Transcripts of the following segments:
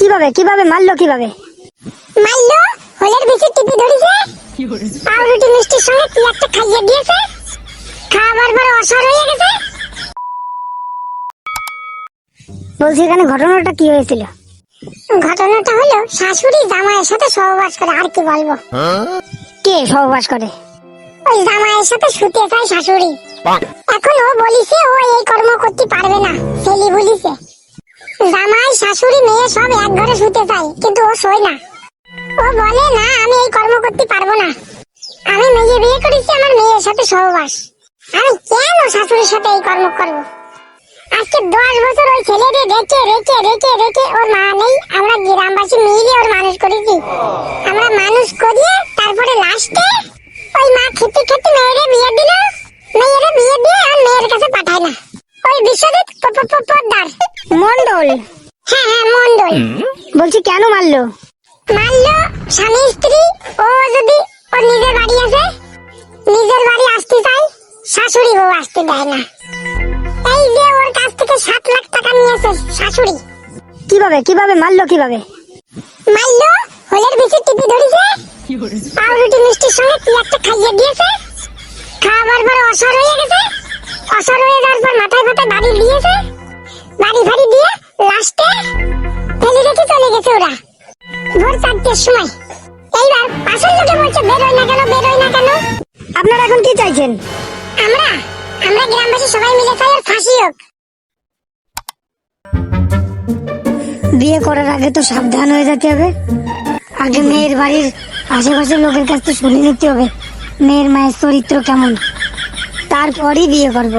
কিভাবে কিভাবে মারলো কিভাবে? মারলো হলের বেশি টিপি ধরেছে, পাউরুটি মিষ্টির সঙ্গে কি একটা খাইয়ে দিয়েছে, খাবার পর অসার হয়ে গেছে। বলছি এখানে ঘটনাটা কি হয়েছিল? ঘটনাটা হলো শাশুড়ি জামাইয়ের সাথে সহবাস করে, আর কি বলবো। কে সহবাস করে? ওই জামাইয়ের সাথে শুতে চায় শাশুড়ি। এখন ও বলিছে ও এই কর্ম করতে পারবে না, ছেলে বলিছে। জামাই শাশুড়ি মেয়ে সব এক ঘরে শুতে চায়, কিন্তু ও শোয় না। ও বলে না আমি এই কর্ম করতে পারবো না, আমি মেয়ে বিয়ে করেছি, আমার মেয়ের সাথে সহবাস, আমি কেন শাশুড়ির সাথে এই কর্ম করবো। আজকে 10 বছর ওই ছেলেদের রেখে রেখে রেখে রেখে, ওর মা নেই, আমরা গ্রামবাসী মিলে ওর মানুষ করেছি। আমরা মানুষ করিয়ে তারপরে লাস্টে ওই মা খেতে খেতে মেয়েরে বিয়ে দিল, মেয়েরে বিয়ে দিয়ে আর মেয়ের কাছে পাঠায় না। ওই বিশ্বজিৎ পোদ্দার মন্ডল? হ্যাঁ হ্যাঁ মন্ডল। বলছি কেন মারলো? মারলো স্বামী স্ত্রী, ও যদি ওর নিজের বাড়ি আছে, নিজের বাড়ি আসতে চাই, শাশুড়ি বউ আসতে দেয় না। এই যে ওর কাছ থেকে 7 লাখ টাকা নিয়েছে শাশুড়ি। কিভাবে কিভাবে মারলো কিভাবে? মারলো হলের বেশি টিপি ধরেছে, পাউরুটি মিষ্টির সঙ্গে কি একটা খাইয়ে দিয়েছে, খাবার পর অসার হয়ে গেছে, অসার হয়ে যাওয়ার পর মাথায় মাথায় বাড়ি দিয়েছে, বাড়ি ফাড়ি দিয়ে লাস্টে ফেলে রেখে চলে গেছে ওরা ভোর 4টের সময়। এইবার পাশের লোকে বলছে বেরোয় না কেন, বেরোয় না কেন। আপনারা এখন কি চাইছেন? আমরা আমরা গ্রামবাসী সবাই মিলে চাই ওর ফাঁসি হোক। বিয়ে করার আগে তো সাবধান হয়ে যেতে হবে। আগে মেয়ের বাড়ির আশেপাশের লোকের কাছ থেকে শুনে নিতে হবে মেয়ের মায়ের চরিত্র কেমন, তারপরই বিয়ে করব।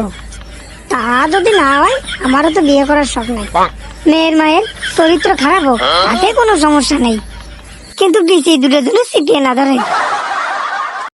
তা যদি না হয়, আমারও তো বিয়ে করার শখ নাই। মেয়ের মায়ের চরিত্র খারাপ হোক, তাতে কোনো সমস্যা নেই, কিন্তু পিছিয়ে দূরে দূরে ছিটিয়ে না ধরে।